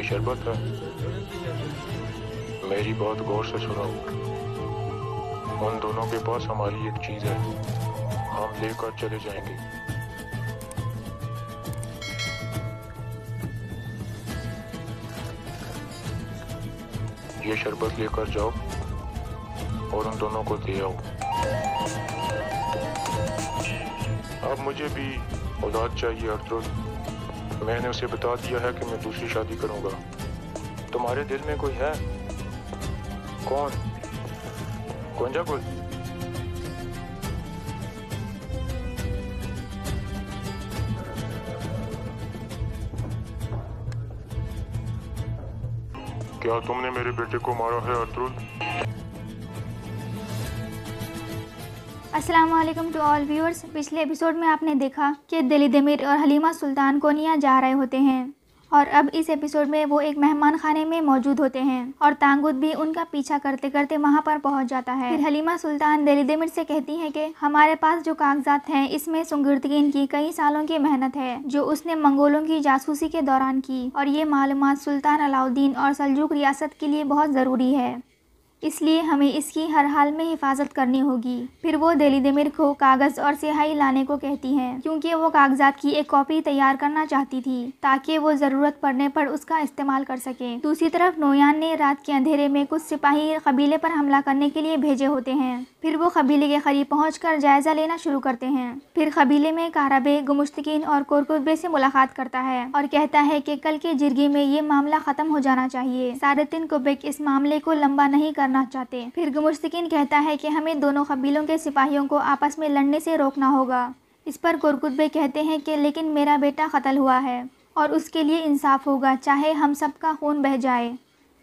शरबत है। मेरी बात गौर से सुनो। उन दोनों के पास हमारी एक चीज है, हम लेकर चले जाएंगे। ये शरबत लेकर जाओ और उन दोनों को दे आओ। अब मुझे भी औलाद चाहिए अर्तुल। मैंने उसे बता दिया है कि मैं दूसरी शादी करूंगा। तुम्हारे दिल में कोई है? कौन? कौन कोई? क्या तुमने मेरे बेटे को मारा है अर्तुल? अस्सलाम वालेकुम टू ऑल व्यूअर्स। पिछले एपिसोड में आपने देखा कि दिलीदेमिर और हलीमा सुल्तान कोनिया जा रहे होते हैं और अब इस एपिसोड में वो एक मेहमान खाने में मौजूद होते हैं और तांगुत भी उनका पीछा करते करते वहां पर पहुंच जाता है। फिर हलीमा सुल्तान दिलीदेमिर से कहती है कि हमारे पास जो कागजात हैं इसमें सुंगुर्तगीन की कई सालों की मेहनत है जो उसने मंगोलों की जासूसी के दौरान की, और ये मालूमात सुल्तान अलाउद्दीन और सल्जूक रियासत के लिए बहुत ज़रूरी है, इसलिए हमें इसकी हर हाल में हिफाजत करनी होगी। फिर वो दिलीदेमिर को कागज़ और स्याही लाने को कहती हैं क्योंकि वो कागजात की एक कॉपी तैयार करना चाहती थी ताकि वो ज़रूरत पड़ने पर उसका इस्तेमाल कर सके। दूसरी तरफ नोयान ने रात के अंधेरे में कुछ सिपाही कबीले पर हमला करने के लिए भेजे होते हैं। फिर वो कबीले के करीब पहुंचकर जायज़ा लेना शुरू करते हैं। फिर कबीले में काराबे, गुमुश्तकीन और कोरकुतबे से मुलाकात करता है और कहता है कि कल के जिरगी में ये मामला ख़त्म हो जाना चाहिए। सादतिन कुबेक इस मामले को लंबा नहीं करना चाहते। फिर गुमुश्तकीन कहता है कि हमें दोनों कबीलों के सिपाहियों को आपस में लड़ने से रोकना होगा। इस पर कोरकुतबे कहते हैं कि लेकिन मेरा बेटा कत्ल हुआ है और उसके लिए इंसाफ होगा, चाहे हम सबका खून बह जाए।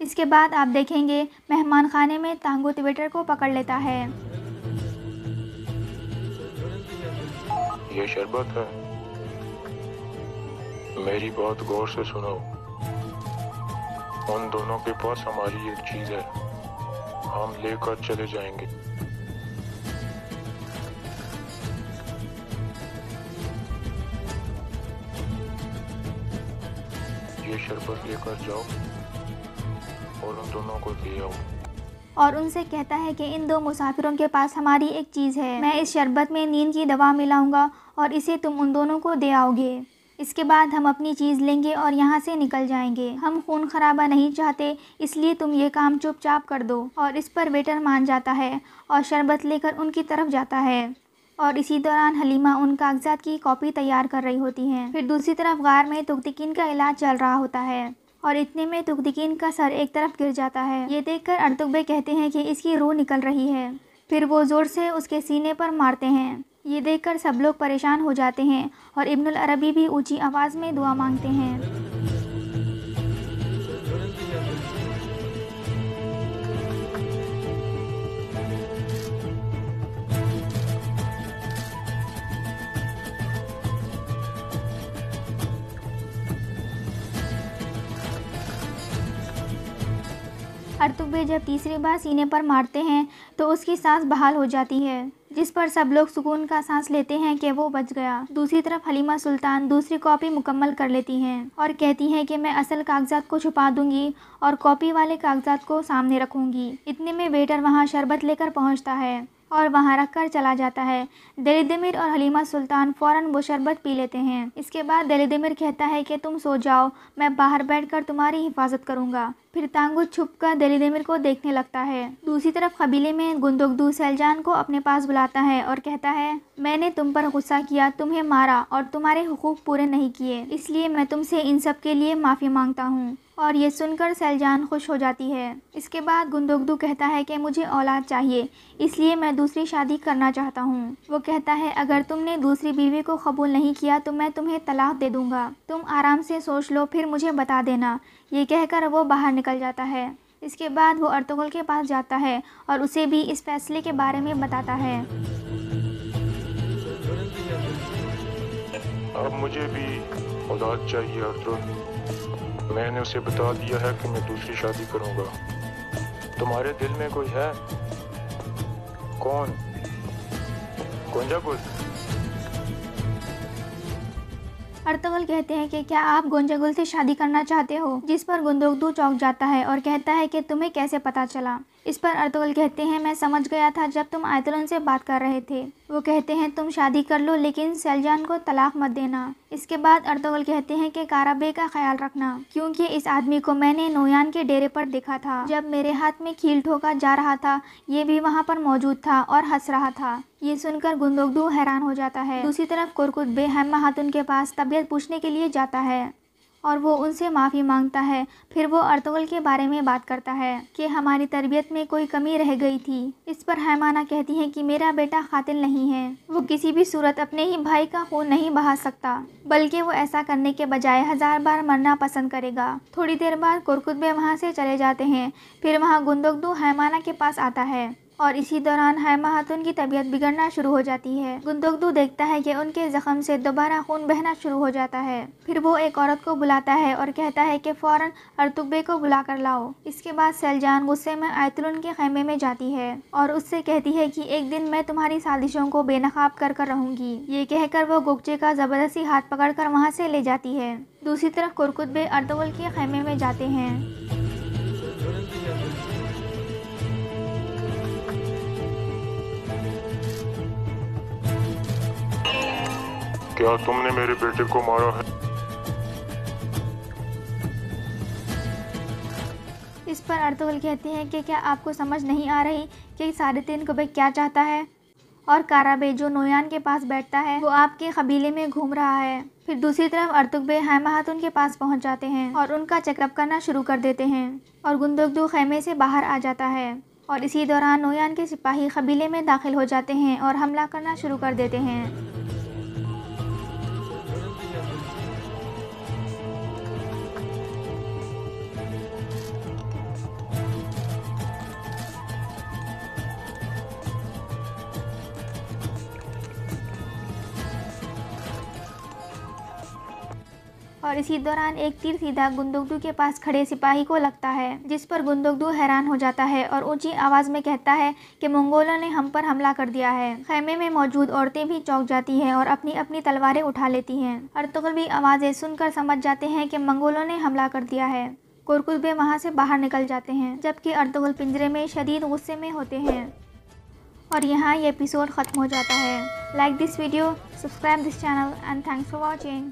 इसके बाद आप देखेंगे मेहमान खाने में तांगुत वेटर को पकड़ लेता है। ये शरबत है। मेरी बात गौर से सुनो। उन दोनों के पास हमारी एक चीज है, हम लेकर चले जाएंगे। ये शरबत लेकर जाओ और उन दोनों को दे आओ। और उनसे कहता है कि इन दो मुसाफिरों के पास हमारी एक चीज़ है, मैं इस शरबत में नींद की दवा मिलाऊंगा और इसे तुम उन दोनों को दे आओगे। इसके बाद हम अपनी चीज़ लेंगे और यहाँ से निकल जाएंगे। हम खून खराबा नहीं चाहते, इसलिए तुम ये काम चुपचाप कर दो। और इस पर वेटर मान जाता है और शरबत लेकर उनकी तरफ जाता है। और इसी दौरान हलीमा उन कागजात की कॉपी तैयार कर रही होती हैं। फिर दूसरी तरफ गार में तुगदिकीन का इलाज चल रहा होता है और इतने में तुगदिकीन का सर एक तरफ गिर जाता है। ये देखकर अर्तुगबे कहते हैं कि इसकी रूह निकल रही है। फिर वो ज़ोर से उसके सीने पर मारते हैं। ये देखकर सब लोग परेशान हो जाते हैं और इब्नुल अरबी भी ऊंची आवाज़ में दुआ मांगते हैं। अर्तुगबे जब तीसरी बार सीने पर मारते हैं तो उसकी सांस बहाल हो जाती है, जिस पर सब लोग सुकून का सांस लेते हैं कि वो बच गया। दूसरी तरफ हलीमा सुल्तान दूसरी कॉपी मुकम्मल कर लेती हैं और कहती हैं कि मैं असल कागजात को छुपा दूंगी और कॉपी वाले कागजात को सामने रखूंगी। इतने में वेटर वहाँ शरबत लेकर पहुँचता है और वहाँ रख कर चला जाता है। दिलीदेमिर और हलीमा सुल्तान फ़ौरन वो शरबत पी लेते हैं। इसके बाद दिलीदेमिर कहता है कि तुम सो जाओ, मैं बाहर बैठकर तुम्हारी हिफाजत करूँगा। फिर तांगुत छुपकर दिलीदेमिर को देखने लगता है। दूसरी तरफ कबीले में गुंदुगदू सैलजान को अपने पास बुलाता है और कहता है, मैंने तुम पर गुस्सा किया, तुम्हें मारा और तुम्हारे हुकूक पूरे नहीं किए, इसलिए मैं तुमसे इन सब के लिए माफ़ी मांगता हूँ। और ये सुनकर सैलजान खुश हो जाती है। इसके बाद गुंदुगदू कहता है कि मुझे औलाद चाहिए, इसलिए मैं दूसरी शादी करना चाहता हूँ। वो कहता है, अगर तुमने दूसरी बीवी को कबूल नहीं किया तो मैं तुम्हें तलाक दे दूँगा, तुम आराम से सोच लो, फिर मुझे बता देना। ये कहकर वो बाहर निकल जाता है। इसके बाद वो अर्तुगरुल के पास जाता है और उसे भी इस फैसले के बारे में बताता है। अब मुझे भी औलाद चाहिए अर्तुगरुल। मैंने उसे बता दिया है कि मैं दूसरी शादी करूंगा। तुम्हारे दिल में कोई है? कौन? कौन? अर्तुगरुल कहते हैं कि क्या आप गोंजागुल से शादी करना चाहते हो, जिस पर गुंदोगदू चौंक जाता है और कहता है कि तुम्हें कैसे पता चला। इस पर अर्तुगरुल कहते हैं मैं समझ गया था जब तुम आयतुलन से बात कर रहे थे। वो कहते हैं तुम शादी कर लो लेकिन सेलजान को तलाक मत देना। इसके बाद अर्तुगरुल कहते हैं कि काराबे का ख्याल रखना, क्योंकि इस आदमी को मैंने नोयान के डेरे पर देखा था। जब मेरे हाथ में कील ठोका जा रहा था ये भी वहाँ पर मौजूद था और हंस रहा था। ये सुनकर गुंदोगदू हैरान हो जाता है। दूसरी तरफ कुरकुतबे हेमा खातून के पास तबीयत पूछने के लिए जाता है और वो उनसे माफ़ी मांगता है। फिर वो अर्तुगरुल के बारे में बात करता है कि हमारी तरबियत में कोई कमी रह गई थी। इस पर हैमाना कहती है कि मेरा बेटा कातिल नहीं है, वो किसी भी सूरत अपने ही भाई का खून नहीं बहा सकता, बल्कि वो ऐसा करने के बजाय 1000 बार मरना पसंद करेगा। थोड़ी देर बाद कुरकुतबे वहाँ से चले जाते हैं। फिर वहाँ गुंदोगदू हैमाना के पास आता है और इसी दौरान हेमा खातून की तबीयत बिगड़ना शुरू हो जाती है। गुंदोगदू देखता है कि उनके जख्म से दोबारा खून बहना शुरू हो जाता है। फिर वो एक औरत को बुलाता है और कहता है कि फ़ौरन अर्तुगबे को बुला कर लाओ। इसके बाद सेलजान गुस्से में आयतुलन के खैमे में जाती है और उससे कहती है कि एक दिन मैं तुम्हारी साजिशों को बेनकाब कर रहूँगी। ये कहकर वो गोकचे का ज़बरदस्ती हाथ पकड़कर वहाँ से ले जाती है। दूसरी तरफ कुरकुतबे अर्तुगरुल के खैमे में जाते हैं। क्या तुमने मेरे बेटे को मारा है? इस पर अर्तुगरुल कहते हैं कि क्या आपको समझ नहीं आ रही कि सारितिन कबे क्या चाहता है, और काराबे जो नोयान के पास बैठता है वो आपके कबीले में घूम रहा है। फिर दूसरी तरफ अर्तुगबे हेमा खातून के पास पहुंच जाते हैं और उनका चेकअप करना शुरू कर देते हैं और गुंदोगदू खैमे से बाहर आ जाता है। और इसी दौरान नोयान के सिपाही कबीले में दाखिल हो जाते हैं और हमला करना शुरू कर देते हैं। और इसी दौरान एक तीर सीधा गुंदोगदू के पास खड़े सिपाही को लगता है, जिस पर गुंदोगदू हैरान हो जाता है और ऊंची आवाज़ में कहता है कि मंगोलों ने हम पर हमला कर दिया है। खैमे में मौजूद औरतें भी चौंक जाती हैं और अपनी अपनी तलवारें उठा लेती हैं। अर्तुगरुल भी आवाज़ें सुनकर समझ जाते हैं कि मंगोलों ने हमला कर दिया है। कुरकुतबे वहाँ से बाहर निकल जाते हैं, जबकि अर्तुगरुल पिंजरे में शदीद गुस्से में होते हैं। और यहाँ ये एपिसोड ख़त्म हो जाता है। Like this video, subscribe this channel and thanks for watching.